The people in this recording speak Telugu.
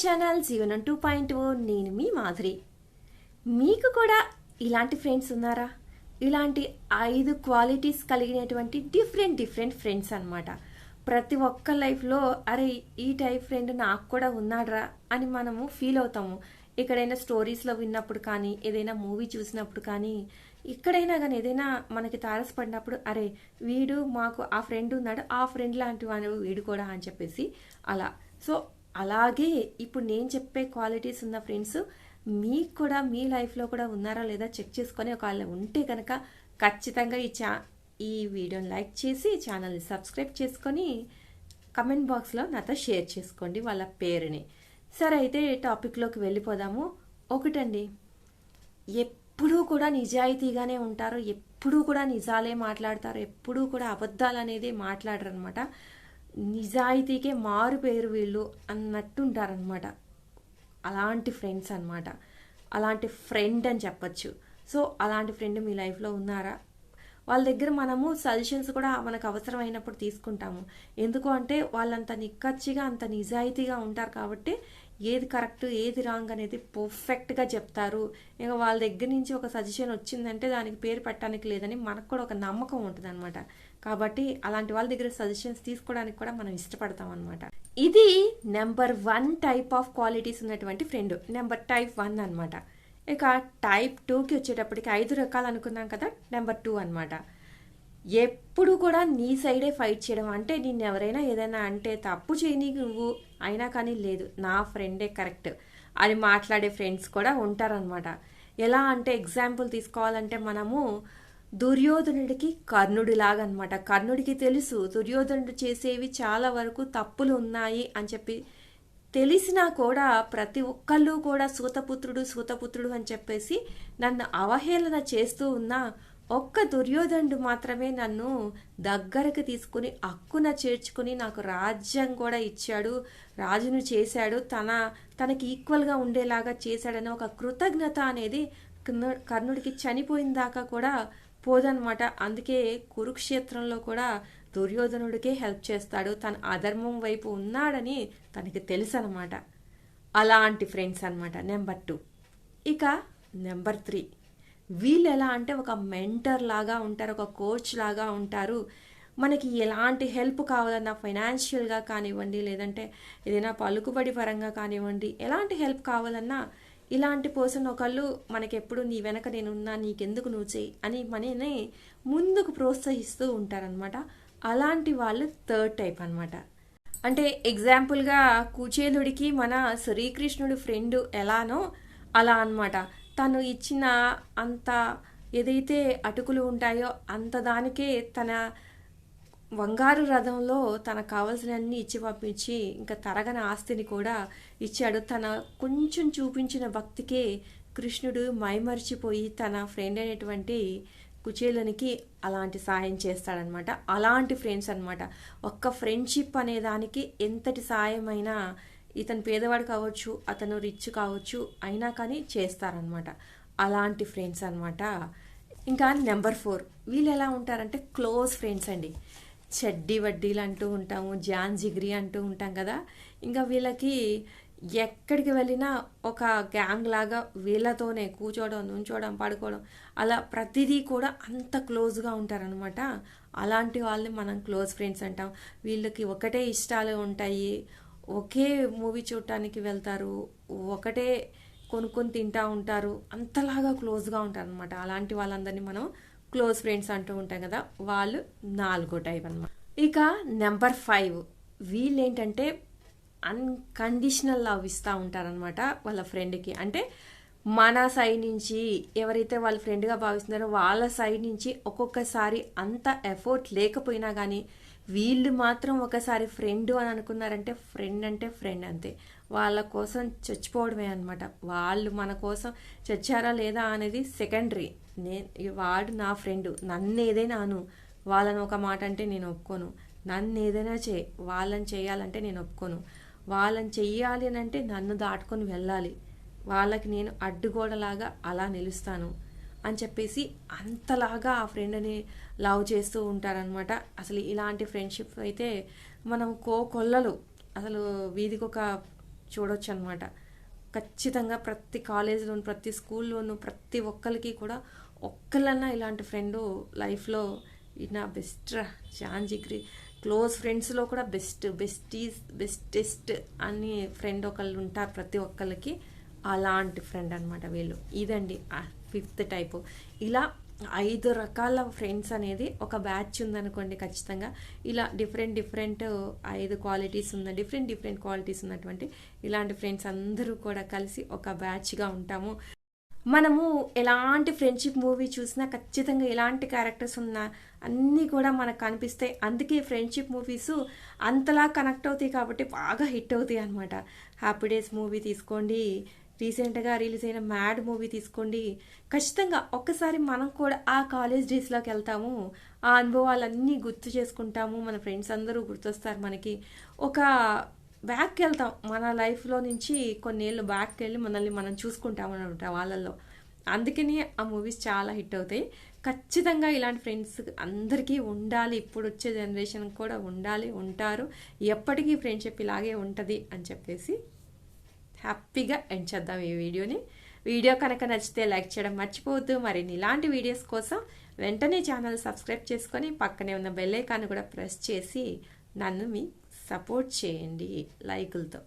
ఛానల్ జీవనం 2.0 నేను మీ మాధురి. మీకు కూడా ఇలాంటి ఫ్రెండ్స్ ఉన్నారా? ఇలాంటి 5 క్వాలిటీస్ కలిగినటువంటి డిఫరెంట్ ఫ్రెండ్స్ అన్నమాట. ప్రతి ఒక్క లైఫ్లో అరే ఈ టైప్ ఫ్రెండ్ నాకు కూడా ఉన్నాడ్రా అని మనము ఫీల్ అవుతాము. ఎక్కడైనా స్టోరీస్లో విన్నప్పుడు కానీ, ఏదైనా మూవీ చూసినప్పుడు కానీ, ఎక్కడైనా కానీ ఏదైనా మనకి తారసపడినప్పుడు అరే వీడు మాకు ఆ ఫ్రెండ్ ఉన్నాడు, ఆ ఫ్రెండ్ లాంటి వాడు వీడు కూడా అని చెప్పేసి అలా. సో అలాగే ఇప్పుడు నేను చెప్పే క్వాలిటీస్ ఉన్న ఫ్రెండ్స్ మీకు కూడా మీ లైఫ్లో కూడా ఉన్నారా లేదా చెక్ చేసుకొని, ఒకవేళ ఉంటే కనుక ఖచ్చితంగా ఈ వీడియోని లైక్ చేసి ఛానల్ని సబ్స్క్రైబ్ చేసుకొని కమెంట్ బాక్స్లో నాతో షేర్ చేసుకోండి వాళ్ళ పేరుని. సరే అయితే టాపిక్లోకి వెళ్ళిపోదాము. ఒకటండి, ఎప్పుడూ కూడా నిజాయితీగానే ఉంటారు, ఎప్పుడూ కూడా నిజాలే మాట్లాడతారు, ఎప్పుడూ కూడా అబద్ధాలు అనేది మాట్లాడరు అనమాట. నిజాయితీకే మారు పేరు వీళ్ళు అన్నట్టు ఉంటారనమాట. అలాంటి ఫ్రెండ్స్ అనమాట, అలాంటి ఫ్రెండ్ అని చెప్పచ్చు. సో అలాంటి ఫ్రెండ్ మీ లైఫ్లో ఉన్నారా? వాళ్ళ దగ్గర మనము సజెషన్స్ కూడా మనకు అవసరమైనప్పుడు తీసుకుంటాము. ఎందుకు అంటే వాళ్ళంత నిక్కచ్చిగా అంత నిజాయితీగా ఉంటారు కాబట్టి ఏది కరెక్ట్ ఏది రాంగ్ అనేది పర్ఫెక్ట్గా చెప్తారు. ఇంకా వాళ్ళ దగ్గర నుంచి ఒక సజెషన్ వచ్చిందంటే దానికి పేరు పెట్టడానికి లేదని మనకు కూడా ఒక నమ్మకం ఉంటుంది అనమాట. కాబట్టి అలాంటి వాళ్ళ దగ్గర సజెషన్స్ తీసుకోవడానికి కూడా మనం ఇష్టపడతాం అనమాట. ఇది నెంబర్ 1 టైప్ ఆఫ్ క్వాలిటీస్ ఉన్నటువంటి ఫ్రెండ్, టైప్ 1 అనమాట. ఇక టైప్ 2కి వచ్చేటప్పటికి 5 రకాలు అనుకున్నాం కదా, నెంబర్ 2 అనమాట. ఎప్పుడు కూడా నీ సైడే ఫైట్ చేయడం. అంటే నిన్ను ఎవరైనా ఏదైనా అంటే తప్పు చేయని నువ్వు అయినా కానీ లేదు నా ఫ్రెండే కరెక్ట్ అని మాట్లాడే ఫ్రెండ్స్ కూడా ఉంటారనమాట. ఎలా అంటే ఎగ్జాంపుల్ తీసుకోవాలంటే మనము దుర్యోధనుడికి కర్ణుడిలాగా అనమాట. కర్ణుడికి తెలుసు దుర్యోధనుడు చేసేవి చాలా వరకు తప్పులు ఉన్నాయి అని చెప్పి తెలిసినా కూడా ప్రతి ఒక్కళ్ళు కూడా సూతపుత్రుడు అని చెప్పేసి నన్ను అవహేళన చేస్తూ ఉన్నా ఒక్క దుర్యోధనుడు మాత్రమే నన్ను దగ్గరకు తీసుకుని హక్కున చేర్చుకుని నాకు రాజ్యం కూడా ఇచ్చాడు, రాజును చేశాడు, తనకి ఈక్వల్గా ఉండేలాగా చేశాడని ఒక కృతజ్ఞత అనేది కర్ణుడికి చనిపోయిన దాకా కూడా పోదనమాట. అందుకే కురుక్షేత్రంలో కూడా దుర్యోధనుడికే హెల్ప్ చేస్తాడు, తన అధర్మం వైపు ఉన్నాడని తనకి తెలుసు అనమాట. అలాంటి ఫ్రెండ్స్ అనమాట నెంబర్ 2. ఇక నెంబర్ 3, వీళ్ళు ఎలా అంటే ఒక మెంటర్ లాగా ఉంటారు, ఒక కోచ్ లాగా ఉంటారు. మనకి ఎలాంటి హెల్ప్ కావాలన్నా ఫైనాన్షియల్గా కానివ్వండి, లేదంటే ఏదైనా పలుకుబడి పరంగా కానివ్వండి, ఎలాంటి హెల్ప్ కావాలన్నా ఇలాంటి పర్సన్ ఒకళ్ళు మనకి ఎప్పుడు నీ వెనక నేనున్నా, నీకెందుకు నువ్వు చేయి అని మనని ముందుకు ప్రోత్సహిస్తూ ఉంటారనమాట. అలాంటి వాళ్ళు 3rd టైప్ అనమాట. అంటే ఎగ్జాంపుల్గా కుచేలుడికి మన శ్రీకృష్ణుడు ఫ్రెండ్ ఎలానో అలా అనమాట. తను ఇచ్చిన అంత ఏదైతే అటుకులు ఉంటాయో అంత దానికే తన బంగారు రథంలో తనకు కావాల్సినన్ని ఇచ్చి పంపించి ఇంకా తరగని ఆస్తిని కూడా ఇచ్చాడు. తన కొంచెం చూపించిన భక్తికే కృష్ణుడు మైమరిచిపోయి తన ఫ్రెండ్ అయినటువంటి కుచేలునికి అలాంటి సాయం చేస్తాడనమాట. అలాంటి ఫ్రెండ్స్ అనమాట. ఒక్క ఫ్రెండ్షిప్ అనే దానికి ఎంతటి సాయమైనా, ఇతను పేదవాడు కావచ్చు, అతను రిచ్ కావచ్చు, అయినా కానీ చేస్తారనమాట. అలాంటి ఫ్రెండ్స్ అనమాట. ఇంకా నెంబర్ 4, వీళ్ళు ఎలా ఉంటారంటే క్లోజ్ ఫ్రెండ్స్ అండి. చెడ్డీ వడ్డీలు అంటూ ఉంటాము, జాన్ జిగ్రీ అంటూ ఉంటాం కదా. ఇంకా వీళ్ళకి ఎక్కడికి వెళ్ళినా ఒక గ్యాంగ్ లాగా వీళ్ళతోనే కూర్చోవడం, నుంచోవడం, పడుకోవడం, అలా ప్రతిదీ కూడా అంత క్లోజ్గా ఉంటారనమాట. అలాంటి వాళ్ళని మనం క్లోజ్ ఫ్రెండ్స్ అంటాం. వీళ్ళకి ఒకటే ఇష్టాలు ఉంటాయి, ఒకే మూవీ చూడటానికి వెళ్తారు, ఒకటే కొనుక్కొని తింటూ ఉంటారు, అంతలాగా క్లోజ్గా ఉంటారు అనమాట. అలాంటి వాళ్ళందరినీ మనం క్లోజ్ ఫ్రెండ్స్ అంటూ ఉంటాం కదా, వాళ్ళు 4వ టైప్ అనమాట. ఇక నెంబర్ 5, వీళ్ళు ఏంటంటే అన్కండిషనల్ లవ్ ఇస్తూ ఉంటారనమాట వాళ్ళ ఫ్రెండ్కి. అంటే మన సైడ్ నుంచి ఎవరైతే వాళ్ళ ఫ్రెండ్గా భావిస్తున్నారో వాళ్ళ సైడ్ నుంచి ఒక్కొక్కసారి అంత ఎఫర్ట్ లేకపోయినా కానీ వీళ్ళు మాత్రం ఒకసారి ఫ్రెండ్ అని అనుకున్నారంటే ఫ్రెండ్ అంటే ఫ్రెండ్ అంతే. వాళ్ళ కోసం చచ్చిపోవడమే అనమాట. వాళ్ళు మన కోసం చచ్చారా లేదా అనేది సెకండరీ. వాడు నా ఫ్రెండ్, నన్ను ఏదైనా అను, వాళ్ళని ఒక మాట అంటే నేను ఒప్పుకోను, నన్ను ఏదైనా వాళ్ళని చేయాలంటే నేను ఒప్పుకోను, వాళ్ళని చెయ్యాలి అని అంటే నన్ను దాటుకొని వెళ్ళాలి, వాళ్ళకి నేను అడ్డుగోడలాగా అలా నిలుస్తాను అని చెప్పేసి అంతలాగా ఆ ఫ్రెండ్ని లవ్ చేస్తూ ఉంటారనమాట. అసలు ఇలాంటి ఫ్రెండ్షిప్ అయితే మనం కోకొల్లలు, అసలు వీధికొక చూడొచ్చు అనమాట. ఖచ్చితంగా ప్రతి కాలేజీలోను, ప్రతి స్కూల్లోనూ, ప్రతి ఒక్కరికి కూడా ఒక్కళ్ళన్నా ఇలాంటి ఫ్రెండ్ లైఫ్లో నా బెస్ట్ రా, జాన్ జిగ్రీ. క్లోజ్ ఫ్రెండ్స్లో కూడా బెస్టెస్ట్ అని ఫ్రెండ్ ఒకళ్ళు ఉంటారు ప్రతి ఒక్కరికి. అలాంటి ఫ్రెండ్ అనమాట వీళ్ళు. ఇదండి 5th టైపు. ఇలా 5 రకాల ఫ్రెండ్స్ అనేది ఒక బ్యాచ్ ఉందనుకోండి, ఖచ్చితంగా ఇలా డిఫరెంట్ 5 క్వాలిటీస్ డిఫరెంట్ క్వాలిటీస్ ఉన్నటువంటి ఇలాంటి ఫ్రెండ్స్ అందరూ కూడా కలిసి ఒక బ్యాచ్గా ఉంటాము. మనము ఎలాంటి ఫ్రెండ్షిప్ మూవీ చూసినా ఖచ్చితంగా ఎలాంటి క్యారెక్టర్స్ ఉన్నా అన్నీ కూడా మనకు కనిపిస్తాయి. అందుకే ఫ్రెండ్షిప్ మూవీస్ అంతలా కనెక్ట్ అవుతాయి కాబట్టి బాగా హిట్ అవుతాయి అనమాట. హ్యాపీ డేస్ మూవీ తీసుకోండి, రీసెంట్గా రిలీజ్ అయిన మ్యాడ్ మూవీ తీసుకోండి. ఖచ్చితంగా ఒక్కసారి మనం కూడా ఆ కాలేజ్ డేస్లోకి వెళ్తాము, ఆ అనుభవాలన్నీ గుర్తు చేసుకుంటాము, మన ఫ్రెండ్స్ అందరూ గుర్తొస్తారు మనకి. ఒక బ్యాక్కి వెళ్తాం, మన లైఫ్లో నుంచి కొన్నేళ్ళు బ్యాక్కి వెళ్ళి మనల్ని మనం చూసుకుంటాం అనమాట వాళ్ళల్లో. అందుకని ఆ మూవీస్ చాలా హిట్ అవుతాయి. ఖచ్చితంగా ఇలాంటి ఫ్రెండ్స్ అందరికీ ఉండాలి, ఇప్పుడు వచ్చే జనరేషన్ కూడా ఉండాలి, ఉంటారు. ఎప్పటికీ ఫ్రెండ్షిప్ ఇలాగే ఉంటుంది అని చెప్పేసి హ్యాపీగా ఎండ్ చేద్దాం ఈ వీడియోని. వీడియో కనుక నచ్చితే లైక్ చేయడం మర్చిపోవద్దు. మరిన్ని ఇలాంటి వీడియోస్ కోసం వెంటనే ఛానల్ సబ్స్క్రైబ్ చేసుకొని పక్కనే ఉన్న బెల్ ఐకాన్ కూడా ప్రెస్ చేసి నన్ను మీ సపోర్ట్ చేయండి లైకులతో.